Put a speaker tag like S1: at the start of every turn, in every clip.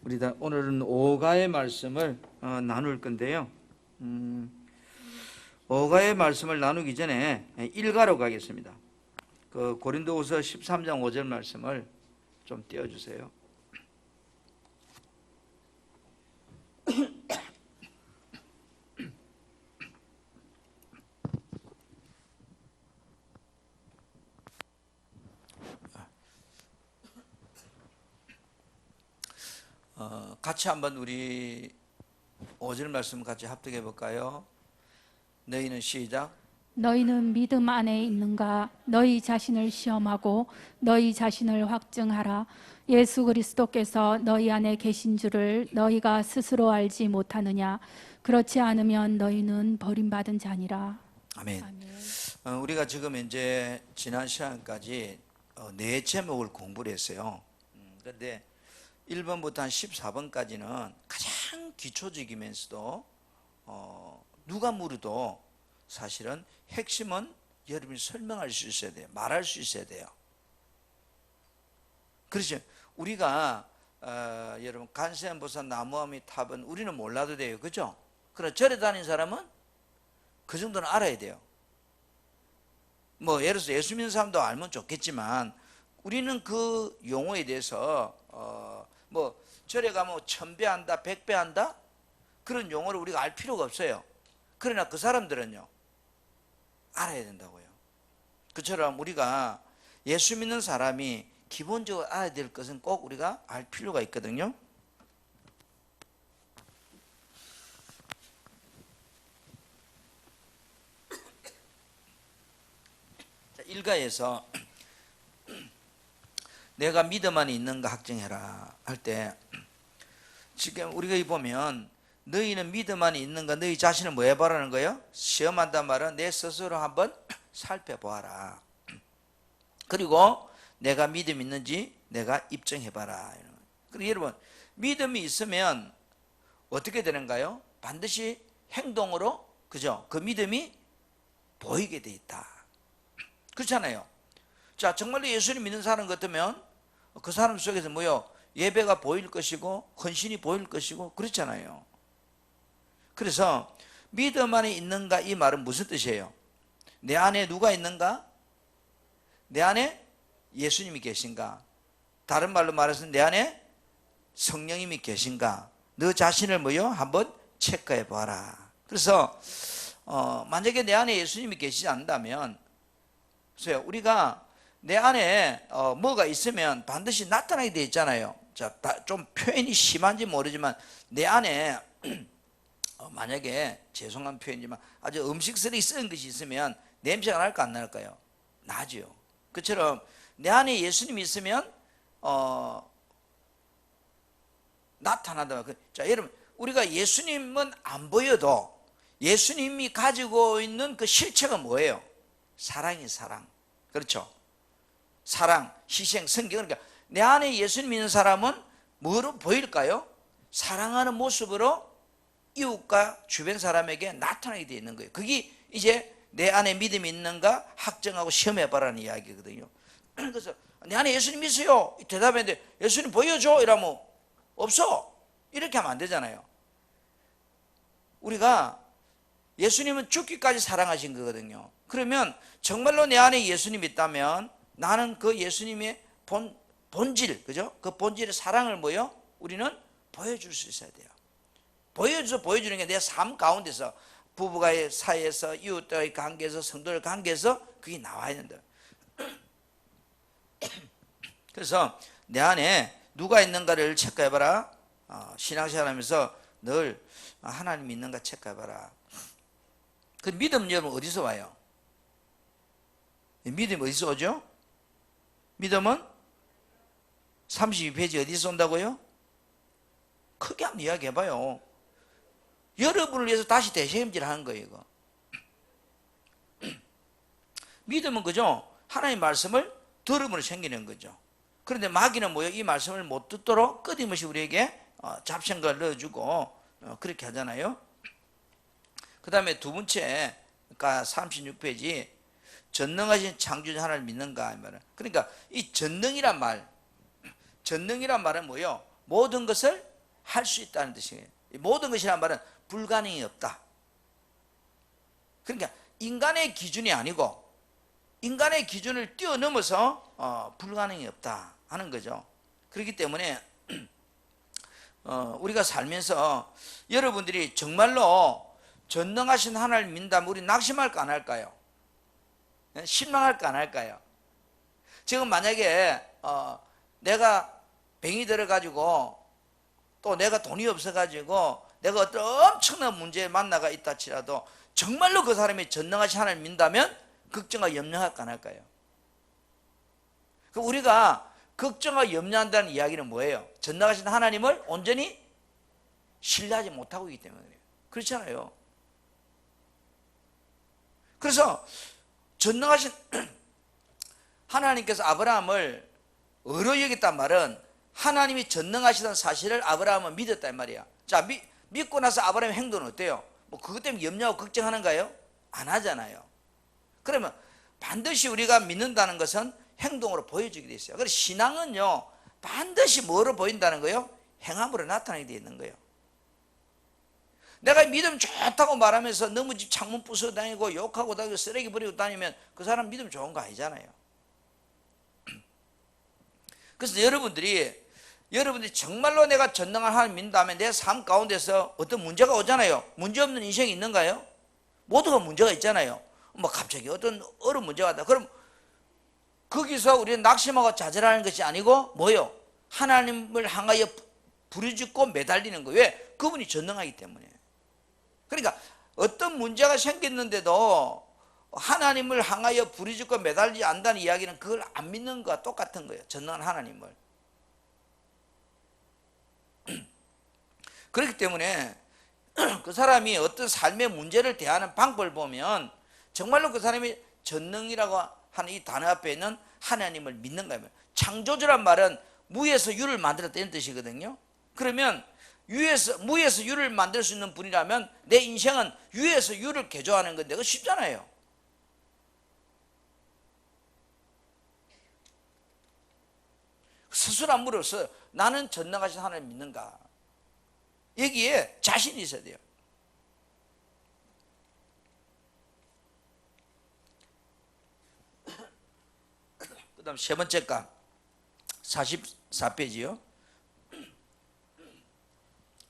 S1: 오늘은 오가의 말씀을 나눌 건데요. 오가의 말씀을 나누기 전에 일가로 가겠습니다. 그 고린도후서 13장 5절 말씀을 좀 띄워주세요. 같이 한번 우리 5절 말씀 같이 합독해 볼까요? 너희는 시작.
S2: 너희는 믿음 안에 있는가? 너희 자신을 시험하고 너희 자신을 확증하라. 예수 그리스도께서 너희 안에 계신 줄을 너희가 스스로 알지 못하느냐? 그렇지 않으면 너희는 버림받은 자니라.
S1: 아멘.
S2: 아멘.
S1: 우리가 지금 이제 지난 시간까지 네 제목을 공부를 했어요. 그런데 1번부터 한 14번까지는 가장 기초적이면서도 누가 물어도 사실은 핵심은 여러분이 설명할 수 있어야 돼요. 말할 수 있어야 돼요. 그렇죠. 우리가 여러분 간세음보살 나무아미 탑은 우리는 몰라도 돼요. 그죠? 그러나 절에 다니는 사람은 그 정도는 알아야 돼요. 뭐 예를 들어서 예수 믿는 사람도 알면 좋겠지만 우리는 그 용어에 대해서 뭐 절에 가면 천배한다 백배한다 그런 용어를 우리가 알 필요가 없어요. 그러나 그 사람들은요 알아야 된다고요. 그처럼 우리가 예수 믿는 사람이 기본적으로 알아야 될 것은 꼭 우리가 알 필요가 있거든요. 자, 일가에서 내가 믿음 안에 있는가 확증해라 할 때 지금 우리가 보면 너희는 믿음 안에 있는가 너희 자신을 뭐 해보라는 거예요? 시험한단 말은 내 스스로 한번 살펴보아라. 그리고 내가 믿음 있는지 내가 입증해봐라. 그리고 여러분 믿음이 있으면 어떻게 되는가요? 반드시 행동으로 그죠? 그 믿음이 보이게 돼 있다. 그렇잖아요. 자, 정말로 예수님 믿는 사람 같으면 그 사람 속에서 뭐요? 예배가 보일 것이고 헌신이 보일 것이고 그렇잖아요. 그래서 믿음 안에 있는가 이 말은 무슨 뜻이에요? 내 안에 누가 있는가? 내 안에 예수님이 계신가? 다른 말로 말해서 내 안에 성령님이 계신가? 너 자신을 뭐요? 한번 체크해 봐라. 그래서 만약에 내 안에 예수님이 계시지 않는다면 그래서 우리가 내 안에 뭐가 있으면 반드시 나타나게 돼 있잖아요. 자, 좀 표현이 심한지 모르지만 내 안에 만약에 죄송한 표현이지만 아주 음식 쓰레기 썩은 것이 있으면 냄새가 날까 안 날까요? 나죠. 그처럼 내 안에 예수님이 있으면 나타난다. 자, 여러분 우리가 예수님은 안 보여도 예수님이 가지고 있는 그 실체가 뭐예요? 사랑이 사랑. 그렇죠? 사랑, 희생, 성경. 그러니까 내 안에 예수님 믿는 사람은 뭐로 보일까요? 사랑하는 모습으로 이웃과 주변 사람에게 나타나게 되어 있는 거예요. 그게 이제 내 안에 믿음이 있는가 확정하고 시험해봐라는 이야기거든요. 그래서 내 안에 예수님 있어요. 대답했는데 예수님 보여줘 이러면 없어. 이렇게 하면 안 되잖아요. 우리가 예수님은 죽기까지 사랑하신 거거든요. 그러면 정말로 내 안에 예수님이 있다면 나는 그 예수님의 본질, 그죠? 그 본질의 사랑을 뭐요? 우리는 보여줄 수 있어야 돼요. 보여주는 게 내 삶 가운데서 부부가의 사이에서 이웃과의 관계에서 성도의 관계에서 그게 나와야 된다. 그래서 내 안에 누가 있는가를 체크해봐라. 신앙생활하면서 늘 하나님 있는가 체크해봐라. 그 믿음 여러분 어디서 와요? 믿음이 어디서 오죠? 믿음은 32페이지 어디서 온다고요? 크게 한번 이야기해봐요. 여러분을 위해서 다시 대시험질 하는 거예요, 이거. 믿음은 그죠? 하나님의 말씀을 들음으로 생기는 거죠. 그런데 마귀는 뭐예요? 이 말씀을 못 듣도록 끊임없이 우리에게 잡생각을 넣어주고 그렇게 하잖아요. 그 다음에 두 번째, 그러니까 36페이지 전능하신 창조주 하나님을 믿는가 이 말은. 그러니까 이 전능이란 말은 뭐예요? 모든 것을 할 수 있다는 뜻이에요. 모든 것이란 말은 불가능이 없다. 그러니까 인간의 기준이 아니고 인간의 기준을 뛰어넘어서 불가능이 없다 하는 거죠. 그렇기 때문에 우리가 살면서 여러분들이 정말로 전능하신 하나님을 믿는다면 우리 낙심할까 안 할까요? 실망할까 안 할까요? 지금 만약에 내가 병이 들어가지고 또 내가 돈이 없어가지고 내가 어떤 엄청난 문제에 만나가 있다 치라도 정말로 그 사람이 전능하신 하나님을 믿는다면 걱정과 염려할까 안 할까요? 우리가 걱정과 염려한다는 이야기는 뭐예요? 전능하신 하나님을 온전히 신뢰하지 못하고 있기 때문에 그래요. 그렇잖아요. 그래서 전능하신 하나님께서 아브라함을 의로 여겼단 말은 하나님이 전능하시다는 사실을 아브라함은 믿었단 말이야. 자, 믿고 나서 아브라함의 행동은 어때요? 뭐 그것 때문에 염려하고 걱정하는가요? 안 하잖아요. 그러면 반드시 우리가 믿는다는 것은 행동으로 보여주게 돼 있어요. 그래서 신앙은요 반드시 뭐로 보인다는 거예요? 행함으로 나타나게 돼 있는 거예요. 내가 믿음 좋다고 말하면서 너무 집 창문 부숴 다니고 욕하고 다니고 쓰레기 버리고 다니면 그 사람 믿음 좋은 거 아니잖아요. 그래서 여러분들이 정말로 내가 전능한 하나님 믿는다면 내 삶 가운데서 어떤 문제가 오잖아요. 문제 없는 인생이 있는가요? 모두가 문제가 있잖아요. 뭐 갑자기 어떤 어려운 문제가 왔다. 그럼 거기서 우리는 낙심하고 좌절하는 것이 아니고 뭐요? 하나님을 향하여 부르짖고 매달리는 거예요. 왜? 그분이 전능하기 때문에. 그러니까 어떤 문제가 생겼는데도 하나님을 향하여 부르짖고 매달리지 않는다는 이야기는 그걸 안 믿는 것과 똑같은 거예요. 전능한 하나님을. 그렇기 때문에 그 사람이 어떤 삶의 문제를 대하는 방법을 보면 정말로 그 사람이 전능이라고 하는 이 단어 앞에 있는 하나님을 믿는 거예요. 창조주란 말은 무에서 유를 만들었다는 뜻이거든요. 그러면 무에서 유를 만들 수 있는 분이라면 내 인생은 유에서 유를 개조하는 건데 그거 쉽잖아요. 스스로 안 물어서 나는 전능하신 하나님을 믿는가? 여기에 자신이 있어야 돼요. 그 다음 세 번째 강 44페이지요.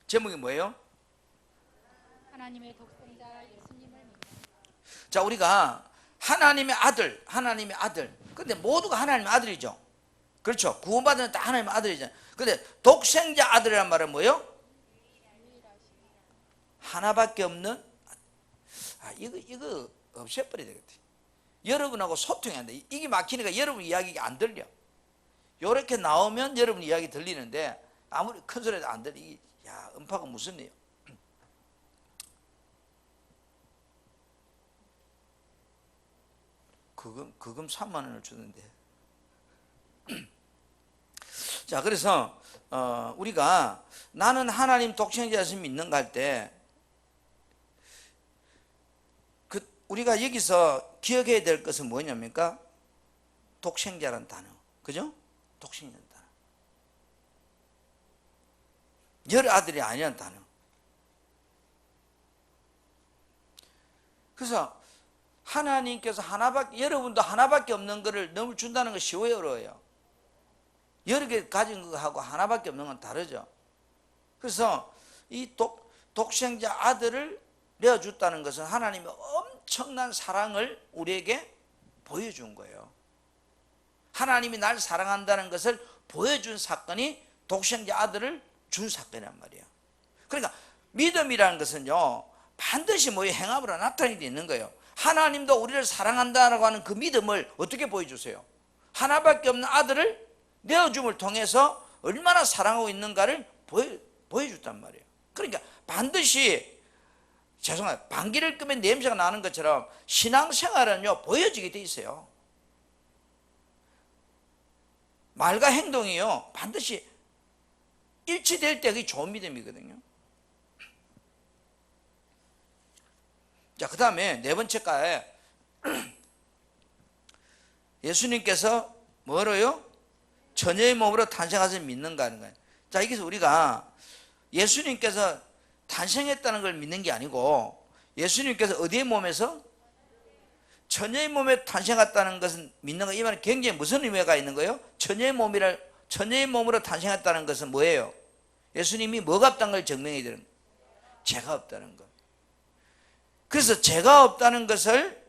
S1: 제목이 뭐예요?
S2: 하나님의 독생자 예수님을 믿는.
S1: 자, 우리가 하나님의 아들. 근데 모두가 하나님의 아들이죠. 그렇죠. 구원받은 다 하나님의 아들이잖아요. 근데 독생자 아들이란 말은 뭐예요? 하나밖에 없는 이거 없애버려야 되겠다. 여러분하고 소통해야 돼. 이게 막히니까 여러분 이야기가 안 들려. 이렇게 나오면 여러분 이야기 들리는데 아무리 큰 소리도 안 들려. 야, 음파가 무슨 일이에요? 그금 3만 원을 주는데. 자, 그래서 우리가 나는 하나님 독생자 예수 믿는가 할 때 우리가 여기서 기억해야 될 것은 뭐냐입니까? 독생자라는 단어. 그죠? 독생자라는 단어. 여러 아들이 아니라는 단어. 그래서 하나님께서 여러분도 하나밖에 없는 것을 너무 준다는 거 쉬워요, 어려워요? 여러 개 가진 거하고 하나밖에 없는 건 다르죠. 그래서 이 독생자 아들을 내어줬다는 것은 하나님의 엄청난 사랑을 우리에게 보여준 거예요. 하나님이 날 사랑한다는 것을 보여준 사건이 독생자 아들을 준 사건이란 말이에요. 그러니까 믿음이라는 것은요 반드시 행함으로 나타내게 있는 거예요. 하나님도 우리를 사랑한다라고 하는 그 믿음을 어떻게 보여주세요? 하나밖에 없는 아들을 내어줌을 통해서 얼마나 사랑하고 있는가를 보여줬단 말이에요. 그러니까 반드시 방귀를 끄면 냄새가 나는 것처럼 신앙생활은요 보여지게 돼 있어요. 말과 행동이요 반드시 일치될 때 그게 좋은 믿음이거든요. 자, 그 다음에 네 번째 가에 예수님께서 뭐로요? 처녀의 몸으로 탄생하셔서 믿는가 하는 거예요. 자, 여기서 우리가 예수님께서 탄생했다는 걸 믿는 게 아니고 예수님께서 어디의 몸에서? 처녀의 몸에 탄생했다는 것은 믿는 거. 이 말은 굉장히 무슨 의미가 있는 거예요? 처녀의 몸으로 탄생했다는 것은 뭐예요? 예수님이 뭐가 없다는 걸 증명해 드리는 거예요. 죄가 없다는 것. 그래서 죄가 없다는 것을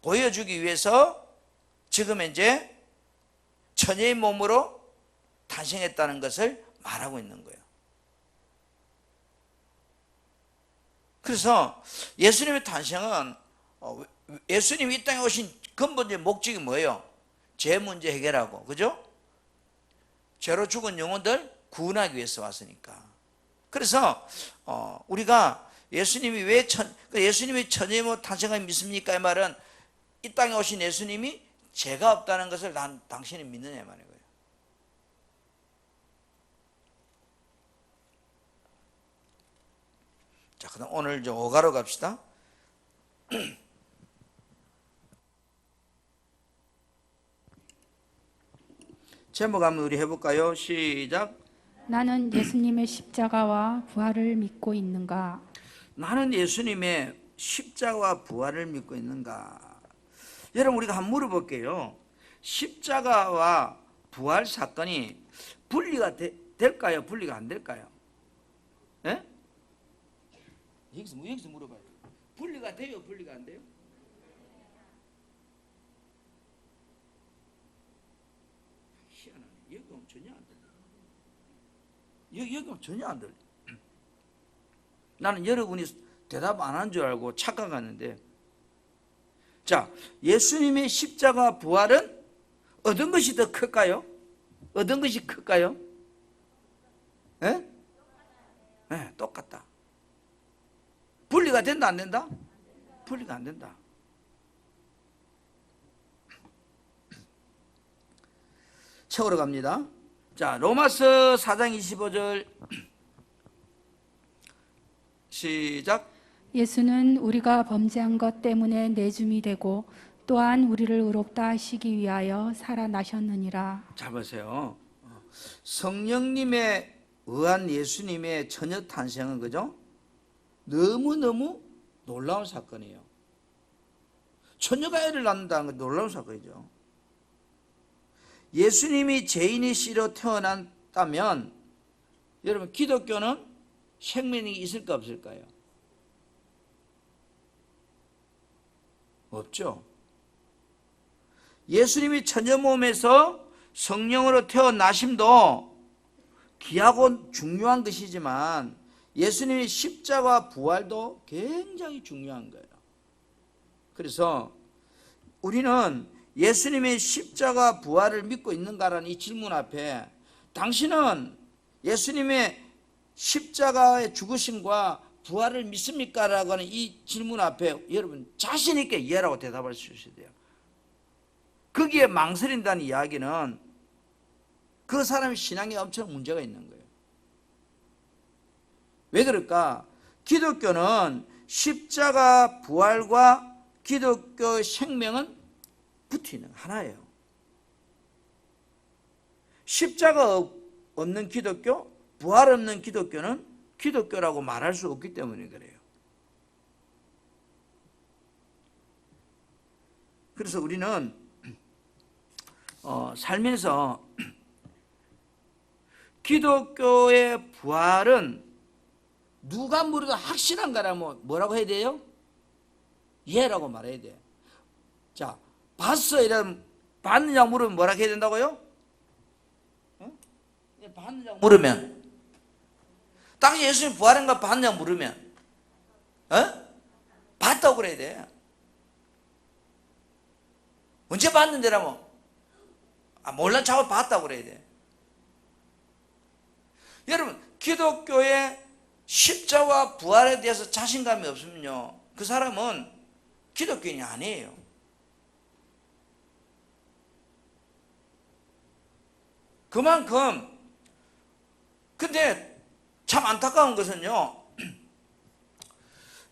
S1: 보여주기 위해서 지금 이제 처녀의 몸으로 탄생했다는 것을 말하고 있는 거예요. 그래서 예수님의 탄생은 예수님이 이 땅에 오신 근본적인 목적이 뭐예요? 죄 문제 해결하고, 그죠? 죄로 죽은 영혼들 구원하기 위해서 왔으니까. 그래서 우리가 예수님이 예수님이 처녀의 몸 탄생을 믿습니까? 이 말은 이 땅에 오신 예수님이 죄가 없다는 것을 당신이 믿느냐 말이에요. 자, 그럼 오늘 저 5가로 갑시다. 제목 한번 우리 해볼까요? 시작.
S2: 나는 예수님의 십자가와 부활을 믿고 있는가?
S1: 나는 예수님의 십자가와 부활을 믿고 있는가? 여러분, 우리가 한번 물어볼게요. 십자가와 부활 사건이 분리가 될까요? 분리가 안 될까요? 예? 여기서 물어봐요. 분리가 돼요? 분리가 안 돼요? 희한하네. 여기 오면 전혀 안 들려. 여기 오면 전혀 안 들려. 나는 여러분이 대답 안 한 줄 알고 착각하는데, 자, 예수님의 십자가 부활은 얻은 것이 더 클까요? 얻은 것이 클까요? 예? 네, 똑같다. 분리가 된다 안 된다? 분리가 안 된다. 책으로 갑니다. 자, 로마서 4장 25절 시작.
S2: 예수는 우리가 범죄한 것 때문에 내줌이 되고 또한 우리를 의롭다 하시기 위하여 살아나셨느니라.
S1: 잘 보세요. 성령님에 의한 예수님의 처녀 탄생은, 그죠? 너무너무 놀라운 사건이에요. 처녀가 애를 낳는다는 건 놀라운 사건이죠. 예수님이 죄인의 씨로 태어났다면 여러분, 기독교는 생명이 있을까 없을까요? 없죠. 예수님이 처녀 몸에서 성령으로 태어나심도 귀하고 중요한 것이지만 예수님의 십자가 부활도 굉장히 중요한 거예요. 그래서 우리는 예수님의 십자가 부활을 믿고 있는가라는 이 질문 앞에 당신은 예수님의 십자가의 죽으심과 부활을 믿습니까? 라고 하는 이 질문 앞에 여러분 자신 있게 예라고 대답할 수 있어야 돼요. 거기에 망설인다는 이야기는 그 사람의 신앙에 엄청 문제가 있는 거예요. 왜 그럴까? 기독교는 십자가 부활과 기독교의 생명은 붙어있는 하나예요. 십자가 없는 기독교, 부활 없는 기독교는 기독교라고 말할 수 없기 때문에 그래요. 그래서 우리는 살면서 기독교의 부활은 누가 물어도 확실한가라면 뭐라고 해야 돼요? 예라고 말해야 돼요. 자, 봤어 이러면 봤느냐고 물으면 뭐라고 해야 된다고요? 봤느냐고 물으면, 당시 예수님 부활한가 봤냐고 물으면 봤다고 그래야 돼. 언제 봤는데라면 몰라 차고 봤다고 그래야 돼. 여러분, 기독교의 십자와 부활에 대해서 자신감이 없으면요, 그 사람은 기독교인이 아니에요. 그만큼. 근데 참 안타까운 것은요,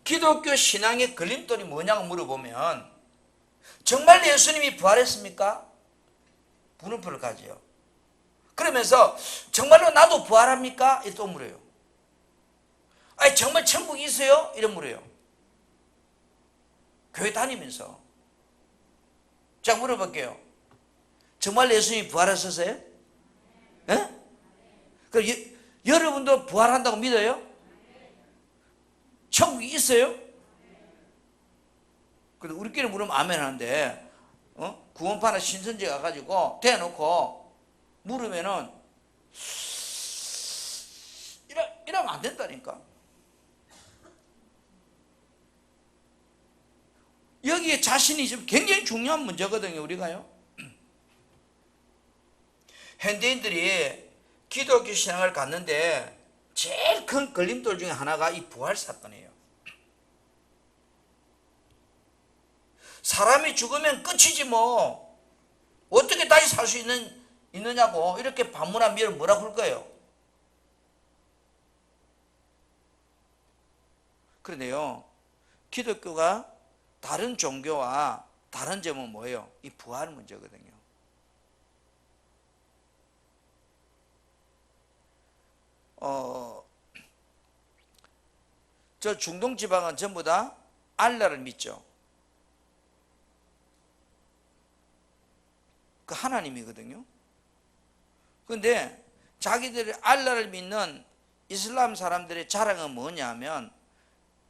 S1: 기독교 신앙의 걸림돌이 뭐냐고 물어보면 정말 예수님이 부활했습니까? 물음표를 가지요. 그러면서 정말로 나도 부활합니까? 이렇게 또 물어요. 아니 정말 천국이 있어요? 이래 물어요. 교회 다니면서. 자 물어볼게요. 정말 예수님이 부활하셨어요? 예? 그럼 여러분도 부활한다고 믿어요? 천국이 있어요? 근데 우리끼리 물으면 아멘 하는데 구원파나 신천지 가가지고 대놓고 물으면은 이러면 안 된다니까. 여기에 자신이 지금 굉장히 중요한 문제거든요. 우리가요. 현대인들이 기독교 신앙을 갖는데 제일 큰 걸림돌 중에 하나가 이 부활 사건이에요. 사람이 죽으면 끝이지 뭐 어떻게 다시 살 수 있느냐고 이렇게 반문하면 뭐라고 할 거예요. 그런데요, 기독교가 다른 종교와 다른 점은 뭐예요? 이 부활 문제거든요. 저 중동 지방은 전부 다 알라를 믿죠. 그 하나님이거든요. 그런데 자기들이 알라를 믿는 이슬람 사람들의 자랑은 뭐냐면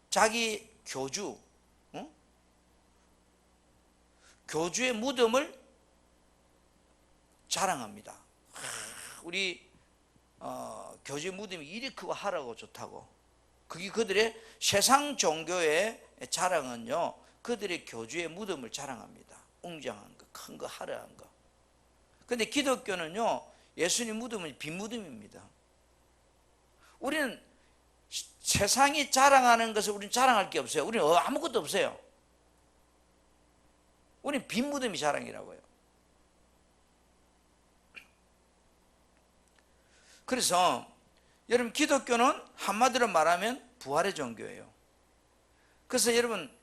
S1: 자기 교주, 교주의 무덤을 자랑합니다. 우리 교주의 무덤이 이리 크고 하라고 좋다고. 그게 그들의 세상 종교의 자랑은요, 그들의 교주의 무덤을 자랑합니다. 웅장한 거, 큰 거, 화려한 거. 근데 기독교는요, 예수님 무덤은 빈 무덤입니다. 우리는 세상이 자랑하는 것을 우리는 자랑할 게 없어요. 우리는 아무것도 없어요. 우리는 빈 무덤이 자랑이라고요. 그래서 여러분 기독교는 한마디로 말하면 부활의 종교예요. 그래서 여러분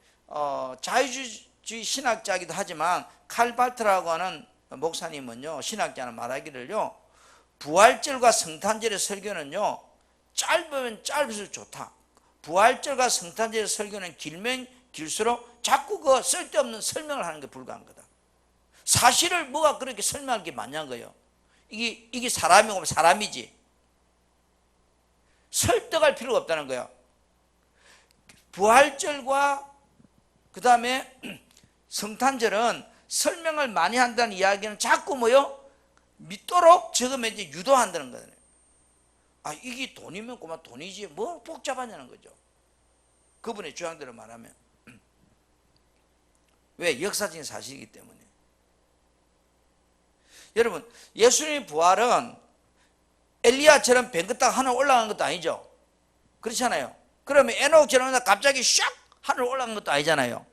S1: 자유주의 신학자이기도 하지만 칼 발트라고 하는 목사님은요, 신학자는 말하기를요, 부활절과 성탄절의 설교는요 짧으면 짧을수록 좋다. 부활절과 성탄절의 설교는 길면 길수록 자꾸 그 쓸데없는 설명을 하는 게 불가한 거다. 사실을 뭐가 그렇게 설명할 게 많냐는 거예요. 이게 사람이고 사람이지. 설득할 필요가 없다는 거예요. 부활절과 그 다음에 성탄절은 설명을 많이 한다는 이야기는 자꾸 뭐요? 믿도록 적으면 이제 유도한다는 거예요. 아, 이게 돈이면 그만 돈이지 뭐 복잡하냐는 거죠. 그분의 주장대로 말하면. 왜? 역사적인 사실이기 때문에. 여러분, 예수님의 부활은 엘리야처럼 뱅긋딱 하늘 올라간 것도 아니죠. 그렇잖아요. 그러면 에녹처럼 갑자기 샥 하늘 올라간 것도 아니잖아요.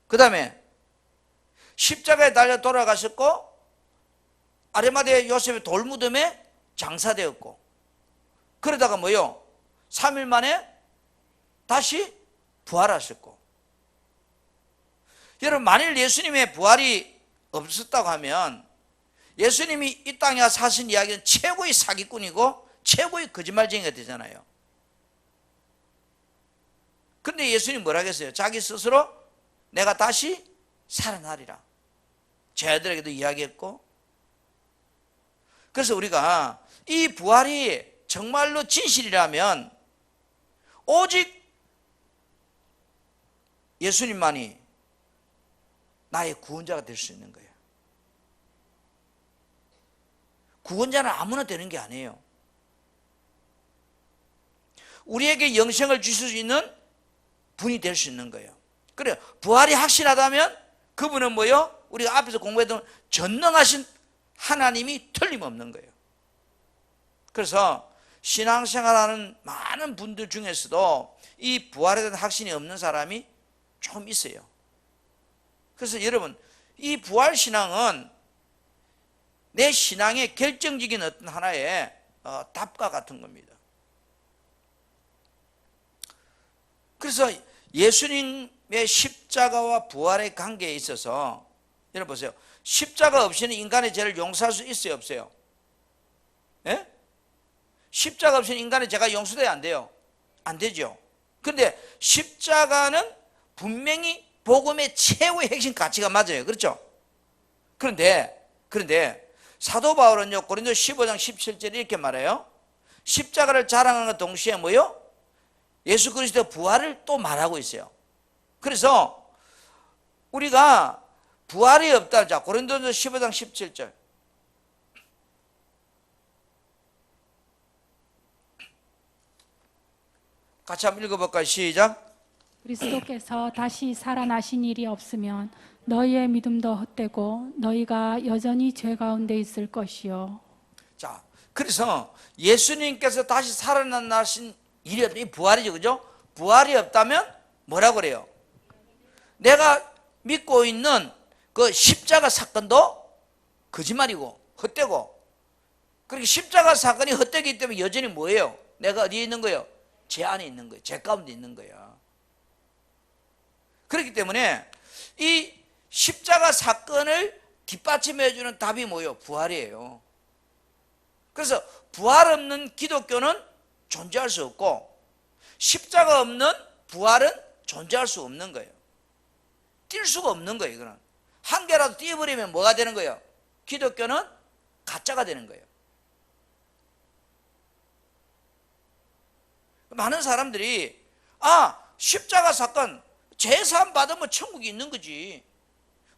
S1: 그 다음에 십자가에 달려 돌아가셨고 아리마대 요셉의 돌무덤에 장사되었고 그러다가 뭐요? 3일 만에 다시 부활하셨고. 여러분, 만일 예수님의 부활이 없었다고 하면 예수님이 이 땅에 사신 이야기는 최고의 사기꾼이고 최고의 거짓말쟁이가 되잖아요. 근데 예수님 뭐라 했어요? 자기 스스로 내가 다시 살아나리라 제자들에게도 이야기했고. 그래서 우리가 이 부활이 정말로 진실이라면 오직 예수님만이 나의 구원자가 될 수 있는 거예요. 구원자는 아무나 되는 게 아니에요. 우리에게 영생을 주실 수 있는 분이 될 수 있는 거예요. 그래요. 부활이 확실하다면 그분은 뭐요? 우리가 앞에서 공부했던 전능하신 하나님이 틀림없는 거예요. 그래서 신앙생활하는 많은 분들 중에서도 이 부활에 대한 확신이 없는 사람이 좀 있어요. 그래서 여러분, 이 부활신앙은 내 신앙의 결정적인 어떤 하나의 답과 같은 겁니다. 그래서 예수님의 십자가와 부활의 관계에 있어서 여러분 보세요. 십자가 없이는 인간의 죄를 용서할 수 있어요, 없어요? 예? 십자가 없이는 인간의 죄가 용서돼야 안 돼요. 안 되죠. 그런데 십자가는 분명히 복음의 최후의 핵심 가치가 맞아요. 그렇죠? 그런데 사도 바울은요, 고린도 15장 17절에 이렇게 말해요. 십자가를 자랑하는 동시에 뭐요? 예수 그리스도의 부활을 또 말하고 있어요. 그래서 우리가 부활이 없다. 자, 고린도전서 15장 17절. 같이 한번 읽어볼까요? 시작.
S2: 그리스도께서 다시 살아나신 일이 없으면 너희의 믿음도 헛되고 너희가 여전히 죄 가운데 있을 것이요.
S1: 자, 그래서 예수님께서 다시 살아나신 일이 없다. 이 부활이죠, 그죠? 부활이 없다면 뭐라고 그래요? 내가 믿고 있는 그 십자가 사건도 거짓말이고 헛되고, 그렇게 십자가 사건이 헛되기 때문에 여전히 뭐예요? 내가 어디에 있는 거예요? 죄 안에 있는 거예요. 죄 가운데 있는 거예요. 그렇기 때문에 이 십자가 사건을 뒷받침해 주는 답이 뭐예요? 부활이에요. 그래서 부활 없는 기독교는 존재할 수 없고, 십자가 없는 부활은 존재할 수 없는 거예요. 뛸 수가 없는 거예요. 이거는 한 개라도 띄어버리면 뭐가 되는 거예요? 기독교는 가짜가 되는 거예요. 많은 사람들이 십자가 사건 제사함 받으면 천국이 있는 거지,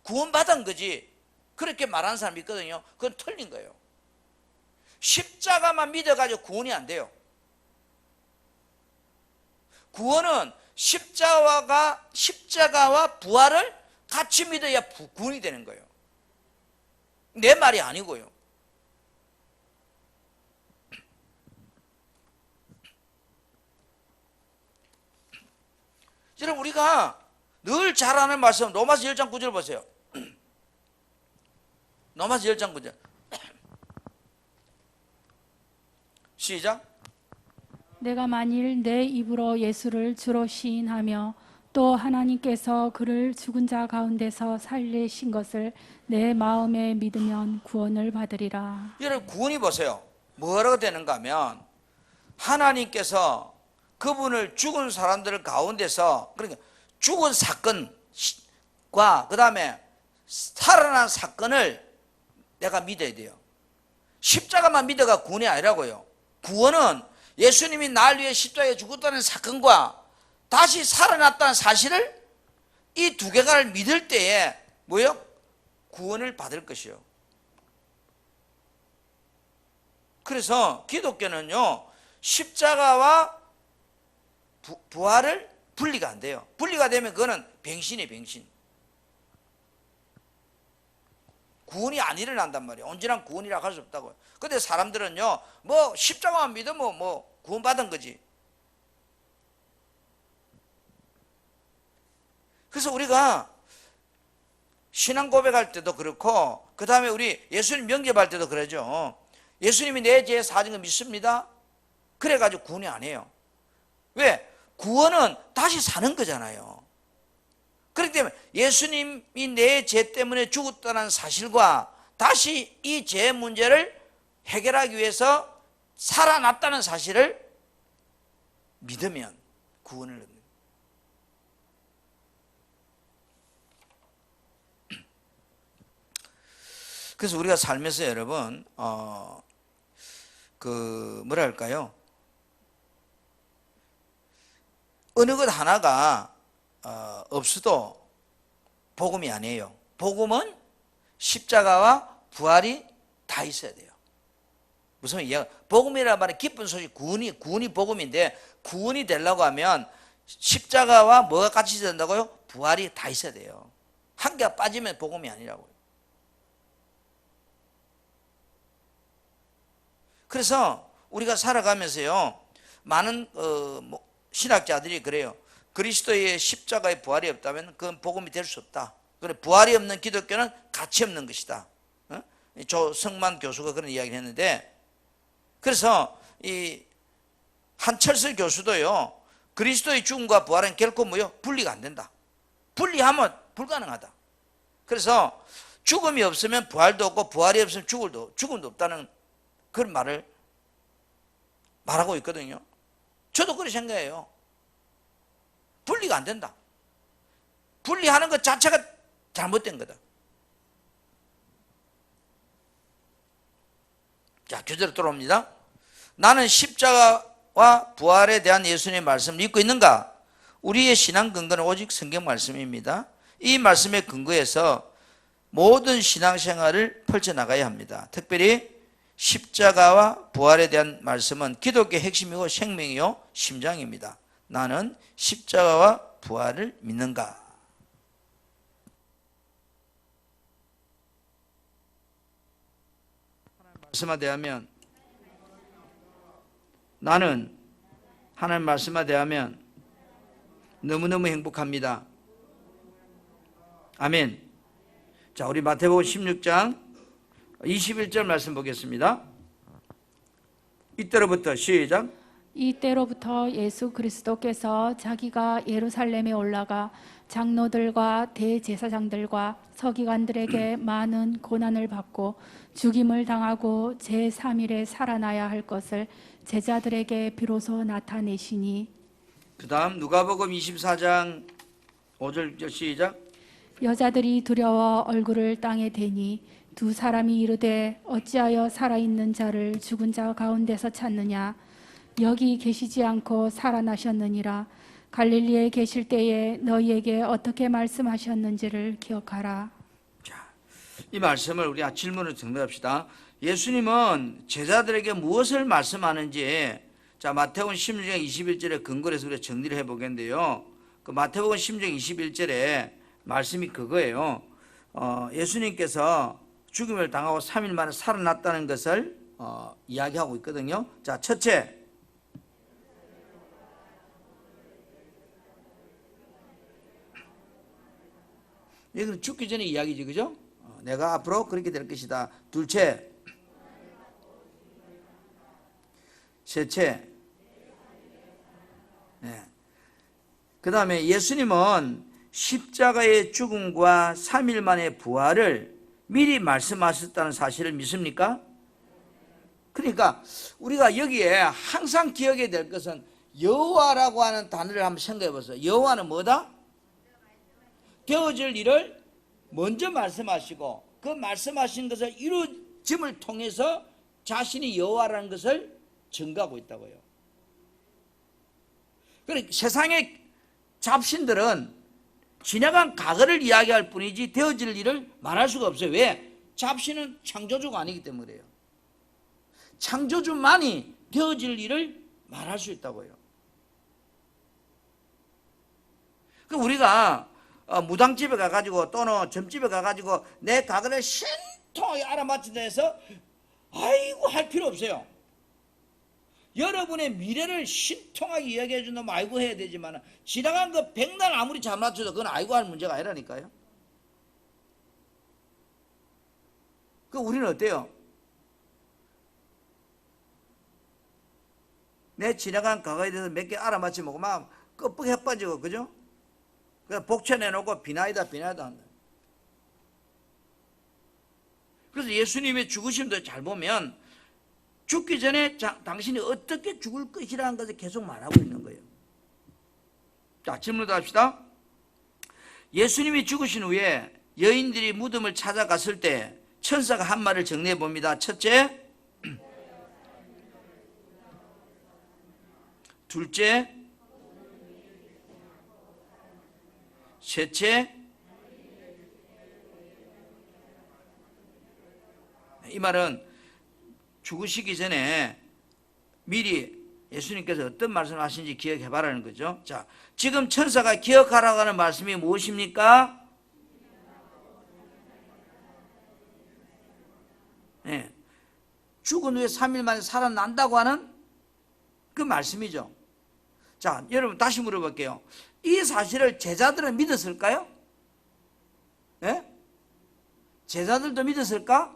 S1: 구원받은 거지, 그렇게 말하는 사람이 있거든요. 그건 틀린 거예요. 십자가만 믿어가지고 구원이 안 돼요. 구원은 십자가와 부활을 같이 믿어야 구원이 되는 거예요. 내 말이 아니고요. 여러분, 우리가 늘 잘 아는 말씀, 로마서 10장 9절 보세요. 로마서 10장 9절. 시작.
S2: 내가 만일 내 입으로 예수를 주로 시인하며 또 하나님께서 그를 죽은 자 가운데서 살리신 것을 내 마음에 믿으면 구원을 받으리라.
S1: 여러분, 구원이 보세요. 뭐라고 되는가 하면 하나님께서 그분을 죽은 사람들 가운데서, 그러니까 죽은 사건과 그 다음에 살아난 사건을 내가 믿어야 돼요. 십자가만 믿어가 구원이 아니라고요. 구원은 예수님이 날 위해 십자가에 죽었다는 사건과 다시 살아났다는 사실을, 이 두 개를 믿을 때에 뭐요? 구원을 받을 것이요. 그래서 기독교는요, 십자가와 부활을 분리가 안 돼요. 분리가 되면 그거는 병신이에요, 병신. 구원이 안 일어난단 말이에요. 온전한 구원이라고 할 수 없다고요. 근데 사람들은요, 뭐 십자가만 믿으면 뭐 구원받은 거지. 그래서 우리가 신앙 고백할 때도 그렇고, 그 다음에 우리 예수님 영접할 때도 그러죠. 예수님이 내 죄 사진 거 믿습니다. 그래가지고 구원이 안 해요. 왜? 구원은 다시 사는 거잖아요. 그렇기 때문에 예수님이 내 죄 때문에 죽었다는 사실과 다시 이 죄 문제를 해결하기 위해서 살아났다는 사실을 믿으면 구원을 얻는. 그래서 우리가 살면서 여러분, 뭐랄까요? 어느 것 하나가 없어도 복음이 아니에요. 복음은 십자가와 부활이 다 있어야 돼요. 무슨 이야기? 복음이란 말은 기쁜 소식, 구원이 복음인데, 구원이 되려고 하면 십자가와 뭐가 같이 있어야 된다고요? 부활이 다 있어야 돼요. 한 개가 빠지면 복음이 아니라고요. 그래서 우리가 살아가면서요, 많은 신학자들이 그래요. 그리스도의 십자가의 부활이 없다면 그건 복음이 될 수 없다. 그래, 부활이 없는 기독교는 가치 없는 것이다. 조성만 교수가 그런 이야기를 했는데, 그래서 이 한철수 교수도요, 그리스도의 죽음과 부활은 결코 뭐요? 분리가 안 된다. 분리하면 불가능하다. 그래서 죽음이 없으면 부활도 없고, 부활이 없으면 죽음도 없다는 그런 말을 말하고 있거든요. 저도 그렇게 생각해요. 분리가 안 된다. 분리하는 것 자체가 잘못된 거다. 자, 교재로 돌아옵니다. 나는 십자가와 부활에 대한 예수님의 말씀을 믿고 있는가? 우리의 신앙 근거는 오직 성경 말씀입니다. 이 말씀에 근거해서 모든 신앙생활을 펼쳐나가야 합니다. 특별히 십자가와 부활에 대한 말씀은 기독교의 핵심이고 생명이요 심장입니다. 나는 십자가와 부활을 믿는가? 말씀에 대하면 나는 하나님 말씀에 대하면 너무너무 행복합니다. 아멘. 자, 우리 마태복음 16장 21절 말씀 보겠습니다. 이때로부터 시작.
S2: 이때로부터 예수 그리스도께서 자기가 예루살렘에 올라가 장로들과 대제사장들과 서기관들에게 많은 고난을 받고 죽임을 당하고 제3일에 살아나야 할 것을 제자들에게 비로소 나타내시니
S1: 그 다음 누가복음 24장 5절 시작.
S2: 여자들이 두려워 얼굴을 땅에 대니 두 사람이 이르되 어찌하여 살아있는 자를 죽은 자 가운데서 찾느냐 여기 계시지 않고 살아나셨느니라. 갈릴리에 계실 때에 너희에게 어떻게 말씀하셨는지를 기억하라.
S1: 자, 이 말씀을 우리가 질문을 정리합시다. 예수님은 제자들에게 무엇을 말씀하는지, 자, 마태복음 16장 21절에 근거로 해서 우리가 정리를 해보겠는데요. 그 마태복음 16장 21절에 말씀이 그거예요. 예수님께서 죽임을 당하고 3일 만에 살아났다는 것을 이야기하고 있거든요. 자, 첫째, 이건 죽기 전에 이야기지, 그죠? 내가 앞으로 그렇게 될 것이다. 둘째, 셋째, 네. 그 다음에 예수님은 십자가의 죽음과 3일 만의 부활을 미리 말씀하셨다는 사실을 믿습니까? 그러니까 우리가 여기에 항상 기억해야 될 것은 여호와라고 하는 단어를 한번 생각해 보세요. 여호와는 뭐다? 되어질 일을 먼저 말씀하시고 그 말씀하신 것을 이루어짐을 통해서 자신이 여호와라는 것을 증거하고 있다고요. 그러니까 세상의 잡신들은 지나간 과거를 이야기할 뿐이지 되어질 일을 말할 수가 없어요. 왜? 잡신은 창조주가 아니기 때문에 그래요. 창조주만이 되어질 일을 말할 수 있다고요. 그 우리가 무당집에 가가지고 또는 점집에 가가지고 내 과거를 신통하게 알아맞힌다 해서 아이고 할 필요 없어요. 여러분의 미래를 신통하게 이야기해 준다면 아이고 해야 되지만 지나간 거 백날 아무리 잘 맞춰도 그건 아이고 할 문제가 아니라니까요. 그 우리는 어때요? 내 지나간 과거에 대해서 몇 개 알아맞히면 막 끄뻑 해빠지고, 그죠? 그래서 복쳐내놓고 비나이다 한다. 그래서 예수님의 죽으심도 잘 보면 죽기 전에 당신이 어떻게 죽을 것이라는 것을 계속 말하고 있는 거예요. 자, 질문도 합시다. 예수님이 죽으신 후에 여인들이 무덤을 찾아갔을 때 천사가 한 말을 정리해 봅니다. 첫째, 둘째, 셋째, 이 말은 죽으시기 전에 미리 예수님께서 어떤 말씀을 하신지 기억해 봐라는 거죠. 자, 지금 천사가 기억하라고 하는 말씀이 무엇입니까? 네. 죽은 후에 3일 만에 살아난다고 하는 그 말씀이죠. 자, 여러분 다시 물어볼게요. 이 사실을 제자들은 믿었을까요? 네? 제자들도 믿었을까?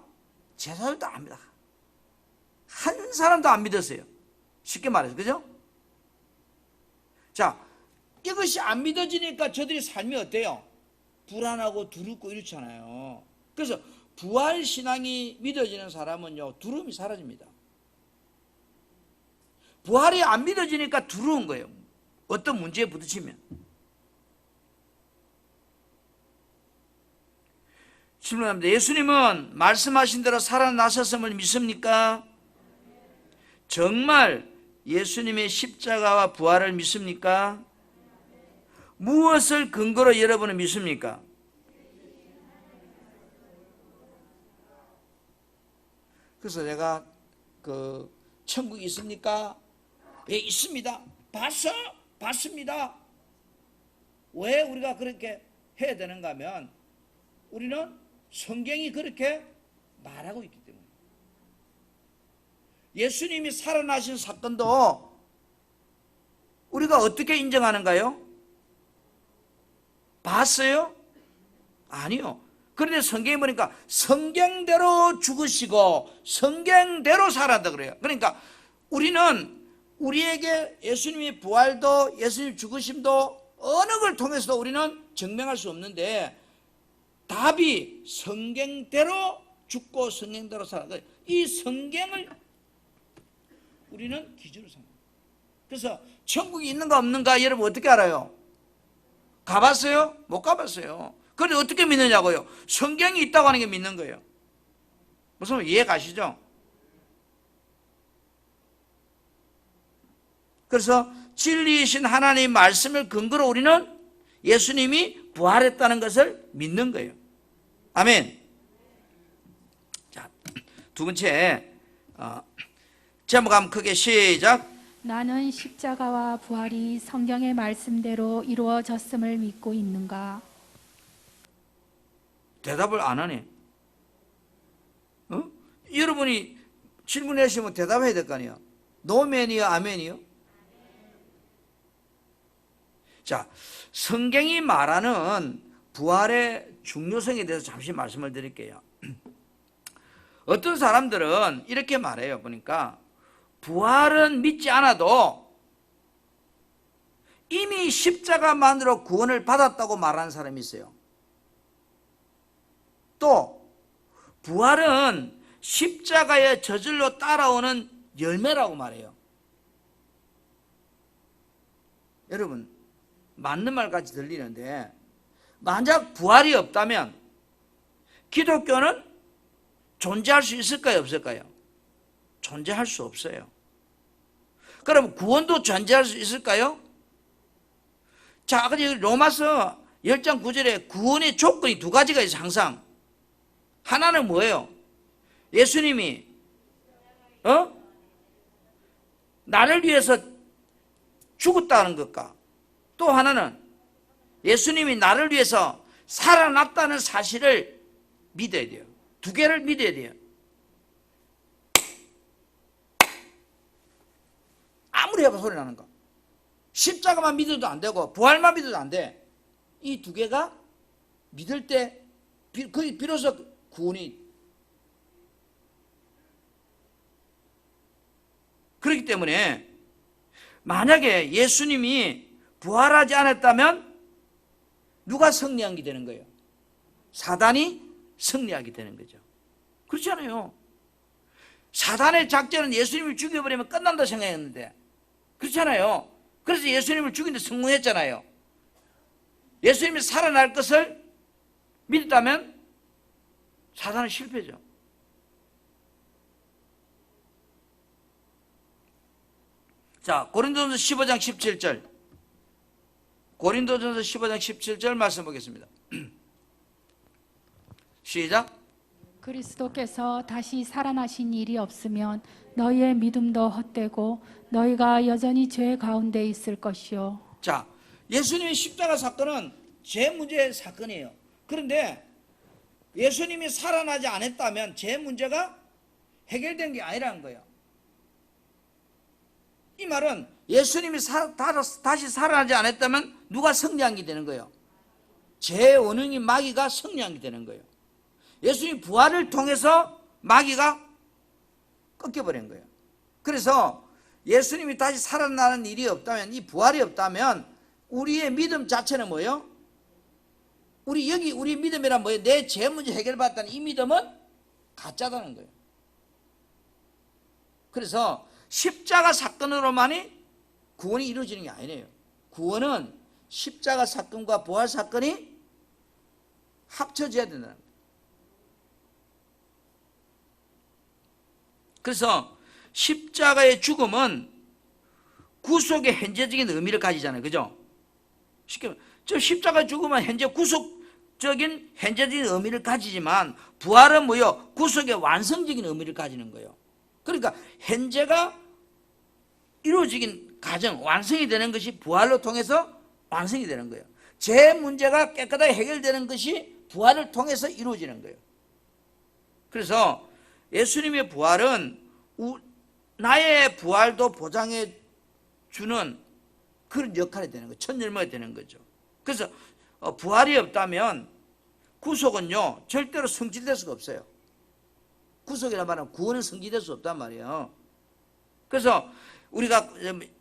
S1: 제자들도 안 믿어. 한 사람도 안 믿었어요. 쉽게 말해서, 그죠? 자, 이것이 안 믿어지니까 저들이 삶이 어때요? 불안하고 두렵고 이렇잖아요. 그래서 부활신앙이 믿어지는 사람은요, 두려움이 사라집니다. 부활이 안 믿어지니까 두려운 거예요. 어떤 문제에 부딪히면. 질문합니다. 예수님은 말씀하신 대로 살아나셨음을 믿습니까? 정말 예수님의 십자가와 부활을 믿습니까? 무엇을 근거로 여러분은 믿습니까? 그래서 내가 천국이 있습니까? 예, 있습니다. 봤습니다. 왜 우리가 그렇게 해야 되는가 하면 우리는 성경이 그렇게 말하고 있기 때문에. 예수님이 살아나신 사건도 우리가 어떻게 인정하는가요? 봤어요? 아니요. 그런데 성경에 보니까 성경대로 죽으시고 성경대로 살았다 그래요. 그러니까 우리는 우리에게 예수님의 부활도 예수님 죽으심도 어느 걸 통해서도 우리는 증명할 수 없는데 답이 성경대로 죽고 성경대로 살았다. 이 성경을 우리는 기준으로 삼습니다. 그래서 천국이 있는가 없는가 여러분 어떻게 알아요? 가봤어요? 못 가봤어요. 그런데 어떻게 믿느냐고요? 성경이 있다고 하는 게 믿는 거예요. 무슨 말 이해 가시죠? 그래서 진리이신 하나님의 말씀을 근거로 우리는 예수님이 부활했다는 것을 믿는 거예요. 아멘. 자, 두 번째 제목 한번 크게 시작.
S2: 나는 십자가와 부활이 성경의 말씀대로 이루어졌음을 믿고 있는가?
S1: 대답을 안 하네. 여러분이 질문하시면 대답해야 될 거 아니에요. 노맨이요, 아멘이요? 자, 성경이 말하는 부활의 중요성에 대해서 잠시 말씀을 드릴게요. 어떤 사람들은 이렇게 말해요. 보니까 부활은 믿지 않아도 이미 십자가만으로 구원을 받았다고 말하는 사람이 있어요. 또 부활은 십자가의 저절로 따라오는 열매라고 말해요. 여러분 맞는 말같이 들리는데 만약 부활이 없다면 기독교는 존재할 수 있을까요? 없을까요? 존재할 수 없어요. 그럼 구원도 존재할 수 있을까요? 자, 근데 로마서 10장 9절에 구원의 조건이 두 가지가 있어요. 항상 하나는 뭐예요? 예수님이 나를 위해서 죽었다는 것과 또 하나는 예수님이 나를 위해서 살아났다는 사실을 믿어야 돼요. 두 개를 믿어야 돼요. 아무리 해봐 소리 나는 거. 십자가만 믿어도 안 되고 부활만 믿어도 안 돼. 이 두 개가 믿을 때 비로소 구원이. 그렇기 때문에 만약에 예수님이 부활하지 않았다면 누가 승리하게 되는 거예요? 사단이 승리하게 되는 거죠. 그렇지 않아요? 사단의 작전은 예수님을 죽여버리면 끝난다 생각했는데 그렇잖아요. 그래서 예수님을 죽이는데 성공했잖아요. 예수님이 살아날 것을 믿었다면 사단은 실패죠. 자, 고린도전서 15장 17절. 고린도전서 15장 17절 말씀 보겠습니다. 시작.
S2: 그리스도께서 다시 살아나신 일이 없으면 너희의 믿음도 헛되고 너희가 여전히 죄 가운데 있을 것이요.
S1: 자, 예수님의 십자가 사건은 죄 문제의 사건이에요. 그런데 예수님이 살아나지 않았다면 죄 문제가 해결된 게 아니라는 거예요. 이 말은 예수님이 다시 살아나지 않았다면 누가 승리한 게 되는 거예요? 죄의 원흉인 마귀가 승리한 게 되는 거예요. 예수님 부활을 통해서 마귀가 꺾여버린 거예요. 그래서 예수님이 다시 살아나는 일이 없다면, 이 부활이 없다면 우리의 믿음 자체는 뭐예요? 우리 믿음이란 뭐예요? 내 죄 문제 해결받았다는 이 믿음은 가짜다는 거예요. 그래서 십자가 사건으로만이 구원이 이루어지는 게 아니에요. 구원은 십자가 사건과 부활 사건이 합쳐져야 된다는 거예요. 그래서 십자가의 죽음은 구속의 현재적인 의미를 가지잖아요. 그죠? 쉽게 말하면 저 십자가 죽음은 현재 구속적인 현재적인 의미를 가지지만 부활은 뭐요? 구속의 완성적인 의미를 가지는 거예요. 그러니까 현재가 이루어지긴 과정, 완성이 되는 것이 부활로 통해서 완성이 되는 거예요. 제 문제가 깨끗하게 해결되는 것이 부활을 통해서 이루어지는 거예요. 그래서 예수님의 부활은 나의 부활도 보장해 주는 그런 역할이 되는 거예요. 첫 열매가 되는 거죠. 그래서 부활이 없다면 구속은요 절대로 성취될 수가 없어요. 구속이란 말은 구원은 성취될 수 없단 말이에요. 그래서 우리가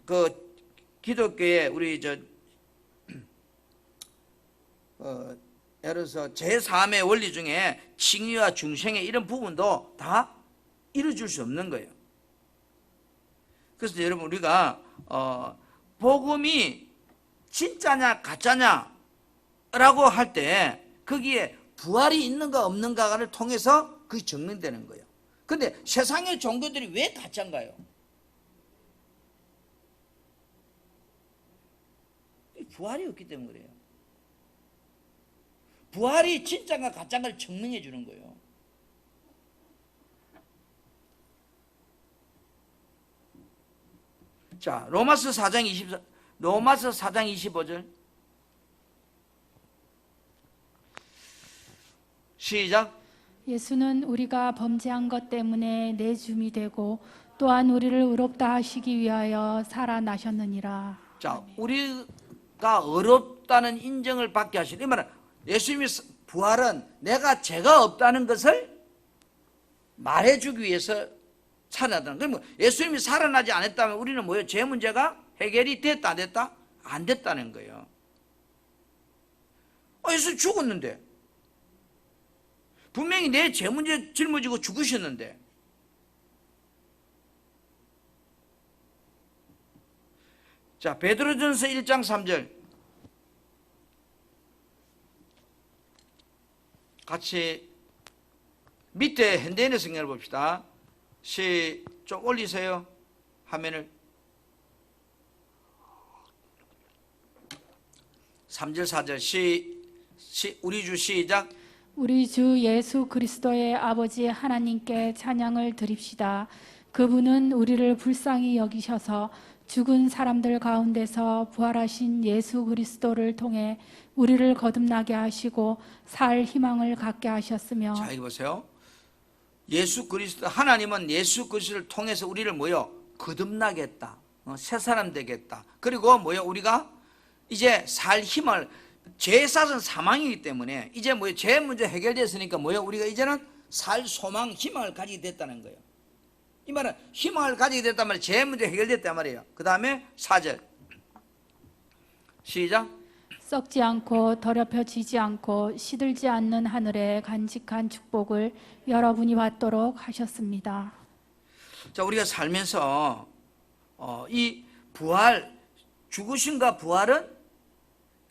S1: 그 기독교에 우리 예를 들어서 제3의 원리 중에 칭의와 중생의 이런 부분도 다 이루어질 수 없는 거예요. 그래서 여러분 우리가 복음이 진짜냐 가짜냐 라고 할 때 거기에 부활이 있는가 없는가를 통해서 그게 증명되는 거예요. 근데 세상의 종교들이 왜 가짜인가요? 부활이 없기 때문에 그래요. 부활이 진짜인가 가짜인가를 증명해 주는 거예요. 자, 로마서 4장 25절 시작.
S2: 예수는 우리가 범죄한 것 때문에 내줌이 되고 또한 우리를 의롭다 하시기 위하여 살아나셨느니라.
S1: 자, 우리가 의롭다는 인정을 받게 하시는, 이 말은 예수님의 부활은 내가 죄가 없다는 것을 말해주기 위해서 살아나다는 거예요. 예수님이 살아나지 않았다면 우리는 뭐예요? 죄 문제가 해결이 됐다 안 됐다? 안 됐다는 거예요. 예수 죽었는데 분명히 내 죄 문제 짊어지고 죽으셨는데 자, 베드로전서 1장 3절 같이 밑에 현대인의 성경을 봅시다. 좀 올리세요. 화면을. 3절 4절 우리 주 시작.
S2: 우리 주 예수 그리스도의 아버지 하나님께 찬양을 드립시다. 그분은 우리를 불쌍히 여기셔서 죽은 사람들 가운데서 부활하신 예수 그리스도를 통해 우리를 거듭나게 하시고 살 희망을 갖게 하셨으며.
S1: 자, 여기 보세요. 예수 그리스도, 하나님은 예수 그리스도를 통해서 우리를 뭐요? 거듭나게 했다. 새 사람 되게 했다. 그리고 뭐요? 우리가 이제 살 힘을, 죄의 싹은 사망이기 때문에 이제 뭐요? 죄 문제 해결됐으니까 뭐요? 우리가 이제는 살 소망, 희망을 가지게 됐다는 거예요. 이 말은 희망을 가지게 됐단 말이에요. 죄 문제 해결됐단 말이에요. 그 다음에 4절 시작.
S2: 썩지 않고 더럽혀지지 않고 시들지 않는 하늘의 간직한 축복을 여러분이 받도록 하셨습니다.
S1: 자, 우리가 살면서 이 부활, 죽으심과 부활은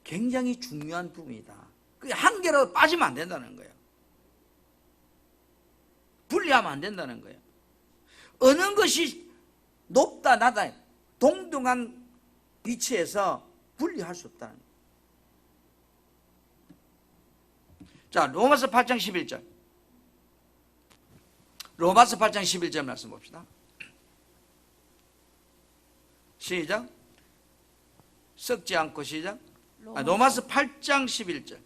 S1: 굉장히 중요한 부분이다. 그게 한 개라도 빠지면 안 된다는 거예요. 분리하면 안 된다는 거예요. 어느 것이 높다 낮다 동등한 위치에서 분리할 수 없다는 거예요. 자, 로마서 8장 11절. 로마서 8장 11절 말씀 봅시다. 시작. 썩지 않고 시작. 로마서 8장 11절.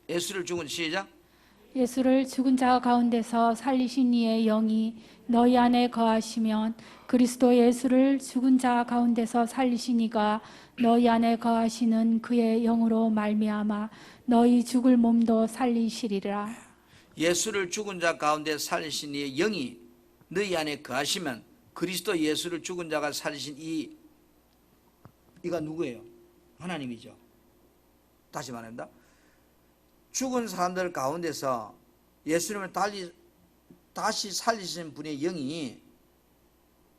S1: 예수를 죽은 시작.
S2: 예수를 죽은 자 가운데서 살리신 이의 영이 너희 안에 거하시면 그리스도 예수를 죽은 자 가운데서 살리신 이가 너희 안에 거하시는 그의 영으로 말미암아 너희 죽을 몸도 살리시리라.
S1: 예수를 죽은 자 가운데 살리신 이의 영이 너희 안에 거하시면 그리스도 예수를 죽은 자가 살리신 이가 누구예요? 하나님이죠. 다시 말합니다. 죽은 사람들 가운데서 예수님을 다시 살리신 분의 영이,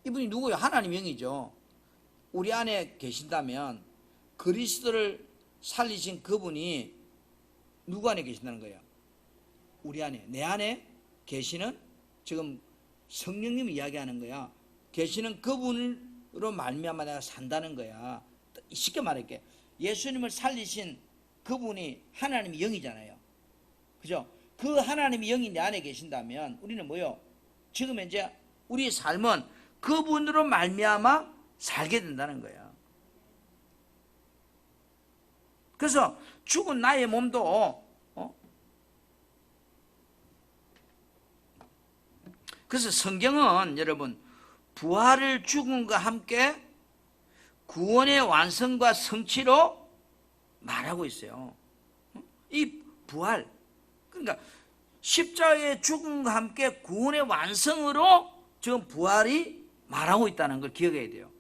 S1: 이분이 누구예요? 하나님 영이죠. 우리 안에 계신다면 그리스도를 살리신 그분이 누구 안에 계신다는 거예요? 우리 안에, 내 안에 계시는, 지금 성령님이 이야기하는 거야. 계시는 그분으로 말미암아 내가 산다는 거야. 쉽게 말할게. 예수님을 살리신 그분이 하나님의 영이잖아요. 그죠? 그 하나님의 영이 내 안에 계신다면 우리는 뭐요? 지금 이제 우리의 삶은 그분으로 말미암아 살게 된다는 거야. 그래서 죽은 나의 몸도 그래서 성경은 여러분 부활을 죽음과 함께 구원의 완성과 성취로 말하고 있어요. 이 부활, 그러니까 십자가의 죽음과 함께 구원의 완성으로 지금 부활이 말하고 있다는 걸 기억해야 돼요.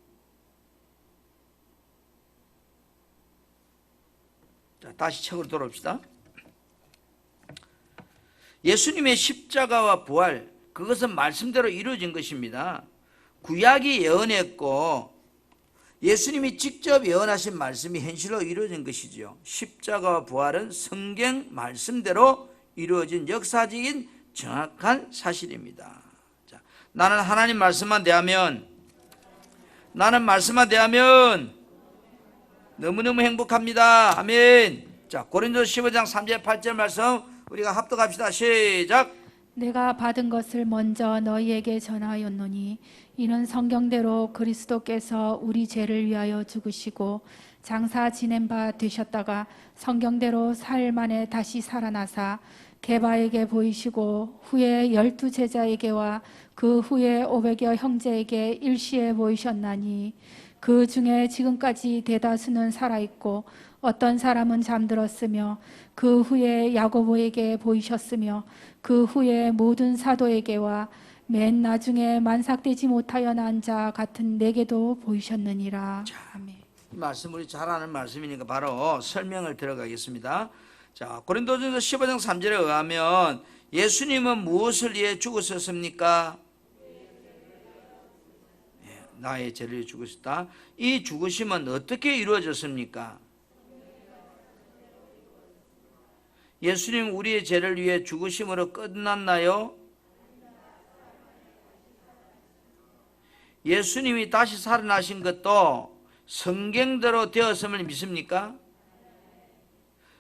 S1: 자, 다시 책으로 돌아옵시다. 예수님의 십자가와 부활, 그것은 말씀대로 이루어진 것입니다. 구약이 예언했고 예수님이 직접 예언하신 말씀이 현실로 이루어진 것이지요. 십자가와 부활은 성경 말씀대로 이루어진 역사적인 정확한 사실입니다. 자, 나는 하나님 말씀만 대하면 너무너무 행복합니다. 아멘. 자, 고린도서 15장 3절 8절 말씀 우리가 합독합시다. 시작.
S2: 내가 받은 것을 먼저 너희에게 전하였노니 이는 성경대로 그리스도께서 우리 죄를 위하여 죽으시고 장사 지낸 바 되셨다가 성경대로 사흘 만에 다시 살아나사 게바에게 보이시고 후에 12 제자에게와 그 후에 500여 형제에게 일시에 보이셨나니 그 중에 지금까지 대다수는 살아있고 어떤 사람은 잠들었으며 그 후에 야고보에게 보이셨으며 그 후에 모든 사도에게와 맨 나중에 만삭되지 못하여 난 자 같은 내게도 보이셨느니라. 아멘.
S1: 이 말씀 우리 잘 아는 말씀이니까 바로 설명을 들어가겠습니다. 자, 고린도전서 15장 3절에 의하면 예수님은 무엇을 위해 죽으셨습니까? 나의 죄를 위해 죽으셨다. 이 죽으심은 어떻게 이루어졌습니까? 예수님 우리의 죄를 위해 죽으심으로 끝났나요? 예수님이 다시 살아나신 것도 성경대로 되었음을 믿습니까?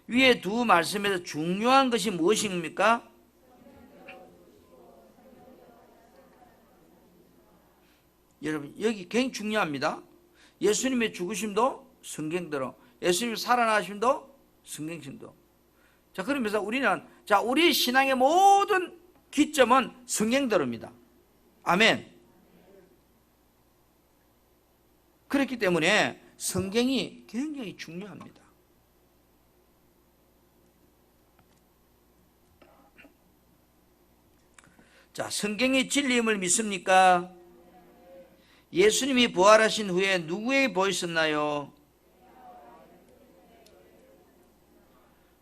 S1: 위에 두 말씀에서 중요한 것이 무엇입니까? 여러분 여기 굉장히 중요합니다. 예수님의 죽으심도 성경대로, 예수님의 살아나심도 성경심도. 자, 그러면서 우리는 우리 신앙의 모든 기점은 성경대로입니다. 아멘. 그렇기 때문에 성경이 굉장히 중요합니다. 자, 성경의 진리임을 믿습니까? 예수님이 부활하신 후에 누구에게 보이셨나요?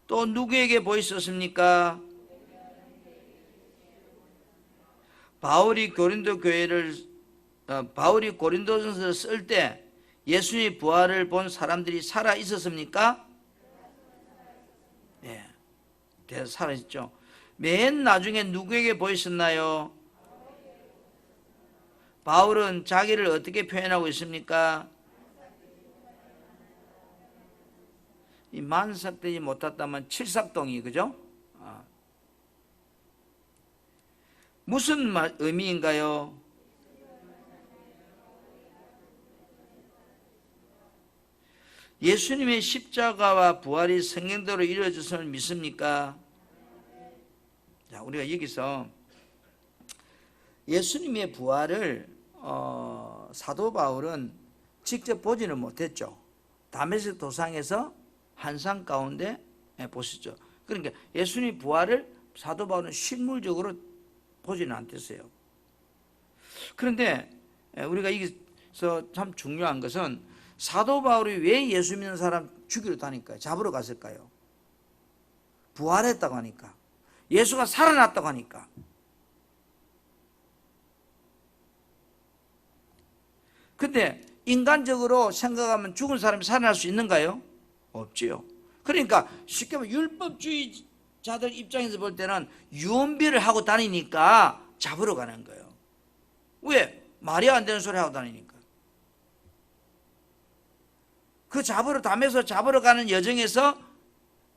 S1: 또 누구에게 보이셨습니까? 바울이 고린도전서를 쓸 때 예수님의 부활을 본 사람들이 살아 있었습니까? 네, 살아 있죠. 맨 나중에 누구에게 보이셨나요? 바울은 자기를 어떻게 표현하고 있습니까? 이 만삭되지 못했다면 칠삭동이, 그죠? 무슨 의미인가요? 예수님의 십자가와 부활이 성경대로 이루어졌음을 믿습니까? 자, 우리가 여기서 예수님의 부활을 사도 바울은 직접 보지는 못했죠. 다메섹 도상에서 환상 가운데 보시죠. 그러니까 예수님 부활을 사도 바울은 실물적으로 보지는 않았어요. 그런데 우리가 여기서 참 중요한 것은 사도 바울이 왜 예수 믿는 사람 죽이러 다닐까요? 잡으러 갔을까요? 부활했다고 하니까, 예수가 살아났다고 하니까. 근데 인간적으로 생각하면 죽은 사람이 살아날 수 있는가요? 없지요. 그러니까 쉽게 말하면 율법주의자들 입장에서 볼 때는 유언비를 하고 다니니까 잡으러 가는 거예요. 왜? 말이 안 되는 소리 하고 다니니까. 그 담에서 잡으러 가는 여정에서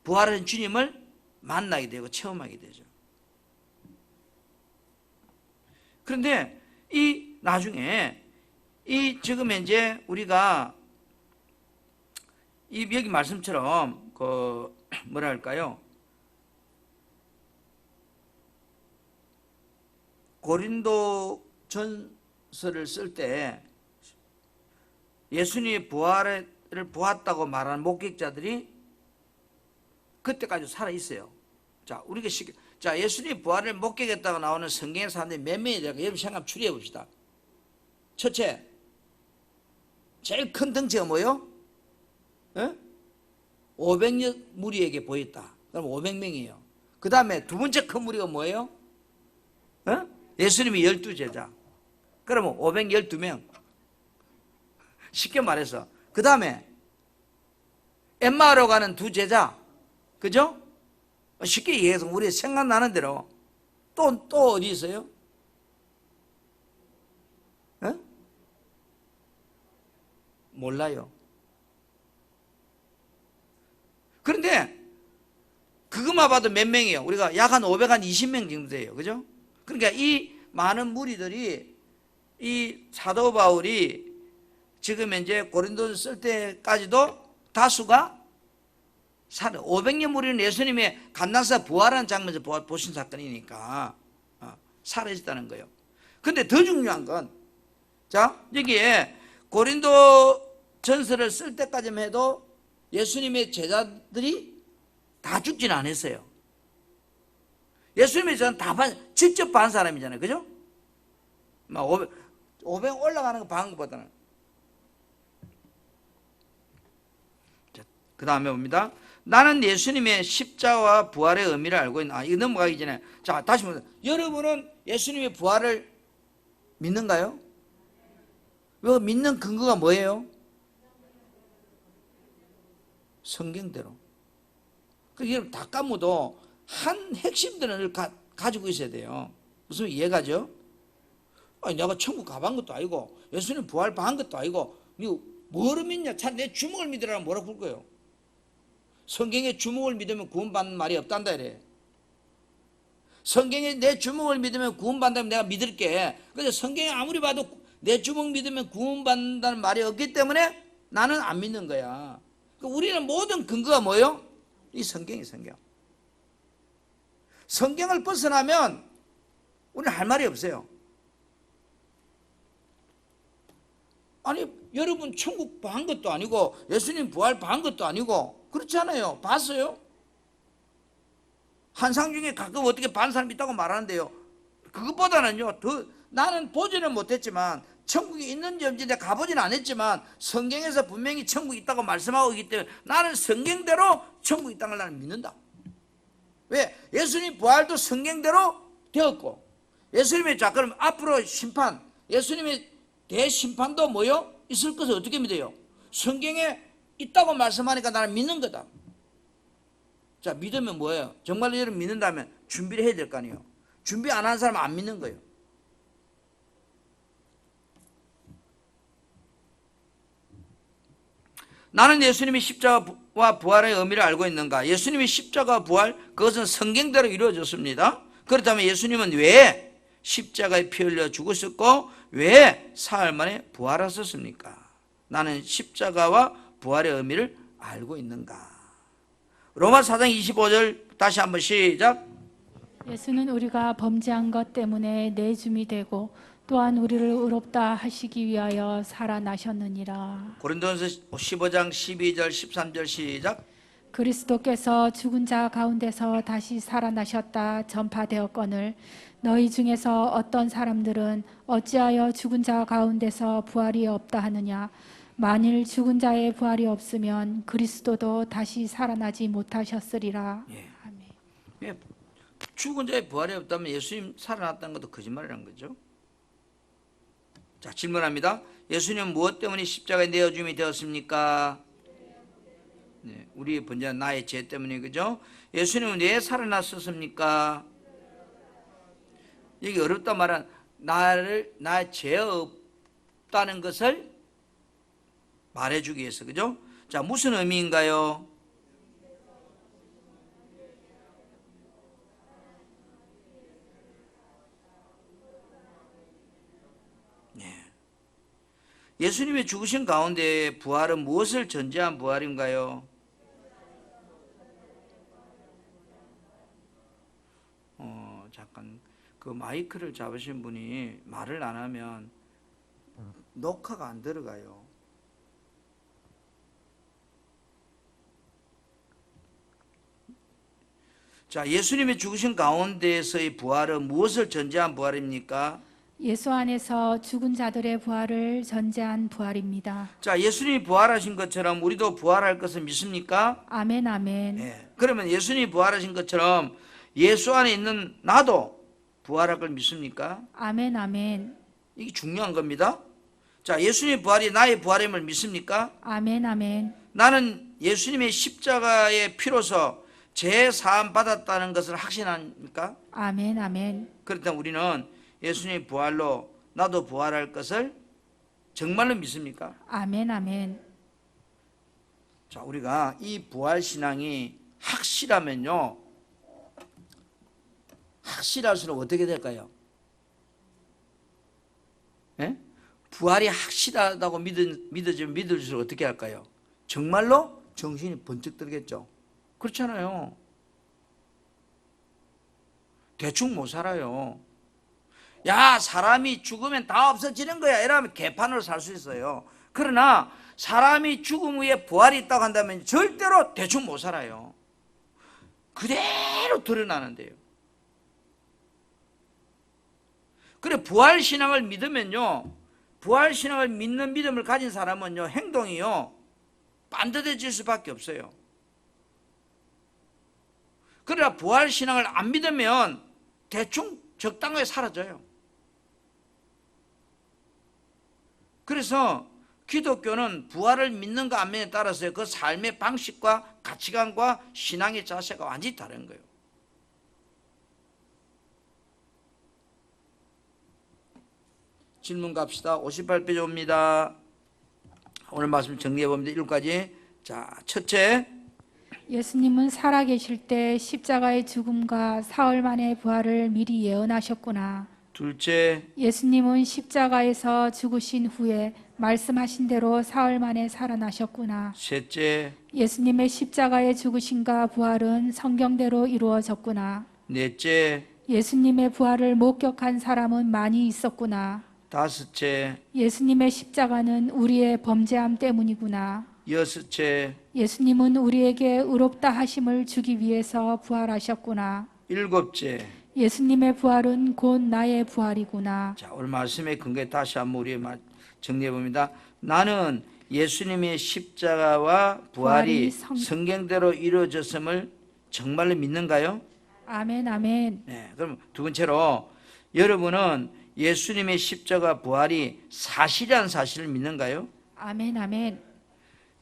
S1: 부활한 주님을 만나게 되고 체험하게 되죠. 그런데 이 나중에 이 지금 이제 우리가 이 여기 말씀처럼 그 뭐랄까요? 고린도 전서를 쓸 때 예수님의 부활을 보았다고 말하는 목격자들이 그때까지 살아 있어요. 자, 우리가 자, 예수님의 부활을 목격했다고 나오는 성경의 사람들이 몇 명이 될까? 여러분 생각 추리해 봅시다. 첫째, 제일 큰 덩치가 뭐요? 500여 무리에게 보였다. 그럼 500명이에요. 그 다음에 두 번째 큰 무리가 뭐예요? 예수님이 12제자. 그러면 512명. 쉽게 말해서. 그 다음에 엠마오로 가는 두 제자. 그죠? 쉽게 얘기해서 우리 생각나는 대로 또 어디 있어요? 몰라요. 그런데 그것만 봐도 몇 명이에요? 우리가 약 한 520명 정도 돼요. 그죠? 그러니까 이 많은 무리들이 이 사도 바울이 지금 이제 고린도서 쓸 때까지도 다수가 500년 무리는 예수님의 감난사 부활하는 장면에서 보신 사건이니까 살아있다는 거예요. 근데 더 중요한 건, 자, 여기에 고린도 전서를 쓸 때까지만 해도 예수님의 제자들이 다 죽지는 않았어요. 예수님의 제자는 직접 반 사람이잖아요. 그죠? 500 올라가는 거 봐는 것보다는. 그 다음에 봅니다. 나는 예수님의 십자와 부활의 의미를 알고 있는, 이거 넘어가기 전에. 자, 다시 봅니다. 여러분은 예수님의 부활을 믿는가요? 왜 믿는 근거가 뭐예요? 성경대로. 여러분 다 까무도 한 핵심들을 가지고 있어야 돼요. 무슨 이해가죠? 아니, 내가 천국 가본 것도 아니고 예수님 부활 반 것도 아니고 이거 뭐를 믿냐? 차 내 주먹을 믿으라면 뭐라고 볼 거예요? 성경에 주먹을 믿으면 구원받는 말이 없단다 이래. 성경에 내 주먹을 믿으면 구원받는다면 내가 믿을게. 그래서 성경에 아무리 봐도 내 주먹 믿으면 구원받는다는 말이 없기 때문에 나는 안 믿는 거야. 우리는 모든 근거가 뭐예요? 이 성경이 성경. 성경을 벗어나면 우리는 할 말이 없어요. 아니, 여러분 천국 반 것도 아니고 예수님 부활 반 것도 아니고 그렇지 않아요? 봤어요? 한상 중에 가끔 어떻게 반 사람 있다고 말하는데요. 그것보다는요, 나는 보지는 못했지만 천국이 있는지 없는지 내가 가보지는 않았지만 성경에서 분명히 천국이 있다고 말씀하고 있기 때문에 나는 성경대로 천국이 있다는 걸 나는 믿는다. 왜? 예수님 부활도 성경대로 되었고 예수님의, 자 그럼 앞으로 심판, 예수님의 대심판도 뭐요? 있을 것을 어떻게 믿어요? 성경에 있다고 말씀하니까 나는 믿는 거다. 자, 믿으면 뭐예요? 정말로 여러분 믿는다면 준비를 해야 될 거 아니에요. 준비 안 한 사람은 안 믿는 거예요. 나는 예수님의 십자가와 부활의 의미를 알고 있는가? 예수님의 십자가와 부활, 그것은 성경대로 이루어졌습니다. 그렇다면 예수님은 왜 십자가에 피 흘려 죽으셨고 왜 사흘 만에 부활하셨습니까? 나는 십자가와 부활의 의미를 알고 있는가? 로마서 4장 25절 다시 한번 시작.
S2: 예수는 우리가 범죄한 것 때문에 내줌이 되고 또한 우리를 의롭다 하시기 위하여 살아나셨느니라.
S1: 고린도전서 15장 12절 13절 시작.
S2: 그리스도께서 죽은 자 가운데서 다시 살아나셨다 전파되었거늘 너희 중에서 어떤 사람들은 어찌하여 죽은 자 가운데서 부활이 없다 하느냐. 만일 죽은 자의 부활이 없으면 그리스도도 다시 살아나지 못하셨으리라.
S1: 예.
S2: 아멘.
S1: 예. 죽은 자의 부활이 없다면 예수님 살아났다는 것도 거짓말이라는 거죠. 자, 질문합니다. 예수님은 무엇 때문에 십자가에 내어줌이 되었습니까? 네, 우리의 번제한 나의 죄 때문에, 그죠? 예수님은 왜 살아났었습니까? 여기 어렵다 말은 나의 죄 없다는 것을 말해주기 위해서, 그죠? 자, 무슨 의미인가요? 예수님의 죽으신 가운데 부활은 무엇을 전제한 부활인가요? 잠깐 그 마이크를 잡으신 분이 말을 안 하면 녹화가 안 들어가요. 자, 예수님의 죽으신 가운데에서의 부활은 무엇을 전제한 부활입니까?
S2: 예수 안에서 죽은 자들의 부활을 전제한 부활입니다.
S1: 자, 예수님이 부활하신 것처럼 우리도 부활할 것을 믿습니까?
S2: 아멘, 아멘.
S1: 예. 그러면 예수님이 부활하신 것처럼 예수 안에 있는 나도 부활할 걸 믿습니까?
S2: 아멘, 아멘.
S1: 이게 중요한 겁니다. 자, 예수님의 부활이 나의 부활임을 믿습니까?
S2: 아멘, 아멘.
S1: 나는 예수님의 십자가의 피로서 죄 사함 받았다는 것을 확신합니까?
S2: 아멘, 아멘.
S1: 그렇다면 우리는 예수님의 부활로 나도 부활할 것을 정말로 믿습니까?
S2: 아멘, 아멘.
S1: 자, 우리가 이 부활 신앙이 확실하면요, 확실할수록 어떻게 될까요? 예? 부활이 확실하다고 믿어지면 믿을수록 어떻게 할까요? 정말로 정신이 번쩍 들겠죠. 그렇잖아요. 대충 못 살아요. 야, 사람이 죽으면 다 없어지는 거야, 이러면 개판으로 살 수 있어요. 그러나 사람이 죽음 후에 부활이 있다고 한다면 절대로 대충 못 살아요. 그대로 드러나는데요. 그래, 부활신앙을 믿으면요, 부활신앙을 믿는 믿음을 가진 사람은요, 행동이요, 반듯해질 수밖에 없어요. 그러나 부활신앙을 안 믿으면 대충 적당하게 사라져요. 그래서 기독교는 부활을 믿는가 안 믿는가에 따라서 그 삶의 방식과 가치관과 신앙의 자세가 완전히 다른 거예요. 질문 갑시다. 58페이지입니다. 오늘 말씀 정리해 봅니다. 1까지. 자, 첫째,
S2: 예수님은 살아계실 때 십자가의 죽음과 사흘 만의 부활을 미리 예언하셨구나.
S1: 둘째,
S2: 예수님은 십자가에서 죽으신 후에 말씀하신 대로 사흘 만에 살아나셨구나.
S1: 셋째,
S2: 예수님의 십자가의 죽으심과 부활은 성경대로 이루어졌구나.
S1: 넷째,
S2: 예수님의 부활을 목격한 사람은 많이 있었구나.
S1: 다섯째,
S2: 예수님의 십자가는 우리의 범죄함 때문이구나.
S1: 여섯째,
S2: 예수님은 우리에게 의롭다 하심을 주기 위해서 부활하셨구나.
S1: 일곱째.
S2: 예수님의 부활은 곧 나의 부활이구나.
S1: 자, 오늘 말씀의 근거에 다시 한번 우리 정리해 봅니다. 나는 예수님의 십자가와 부활이 성경대로 이루어졌음을 정말로 믿는가요?
S2: 아멘, 아멘.
S1: 네, 그럼 두 번째로, 여러분은 예수님의 십자가 부활이 사실이라는 사실을 믿는가요?
S2: 아멘, 아멘.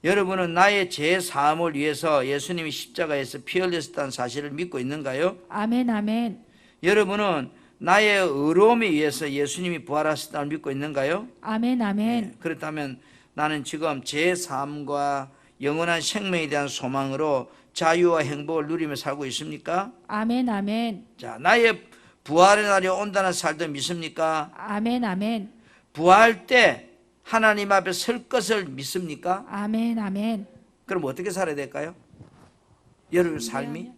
S1: 여러분은 나의 죄 사함을 위해서 예수님이 십자가에서 피 흘렸다는 사실을 믿고 있는가요?
S2: 아멘, 아멘.
S1: 여러분은 나의 의로움에 의해서 예수님이 부활하셨다는 믿고 있는가요?
S2: 아멘, 아멘.
S1: 네, 그렇다면 나는 지금 제 삶과 영원한 생명에 대한 소망으로 자유와 행복을 누리며 살고 있습니까?
S2: 아멘, 아멘.
S1: 자, 나의 부활의 날이 온다는 살도 믿습니까?
S2: 아멘, 아멘.
S1: 부활 때 하나님 앞에 설 것을 믿습니까?
S2: 아멘, 아멘.
S1: 그럼 어떻게 살아야 될까요? 여러분 삶이?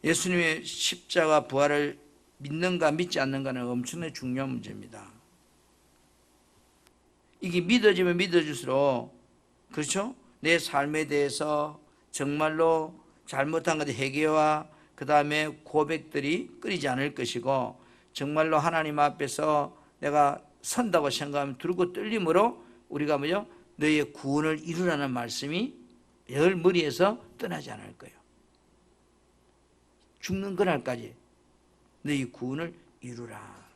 S1: 예수님의 십자가 부활을 믿는가 믿지 않는가는 엄청나게 중요한 문제입니다. 이게 믿어지면 믿어질수록, 그렇죠? 내 삶에 대해서 정말로 잘못한 것의 회개와 그 다음에 고백들이 끊이지 않을 것이고, 정말로 하나님 앞에서 내가 선다고 생각하면 두렵고 떨림으로 우리가 뭐죠? 너희의 구원을 이루라는 말씀이 열 머리에서 떠나지 않을 거예요. 죽는 그날까지 너희 구원을 이루라.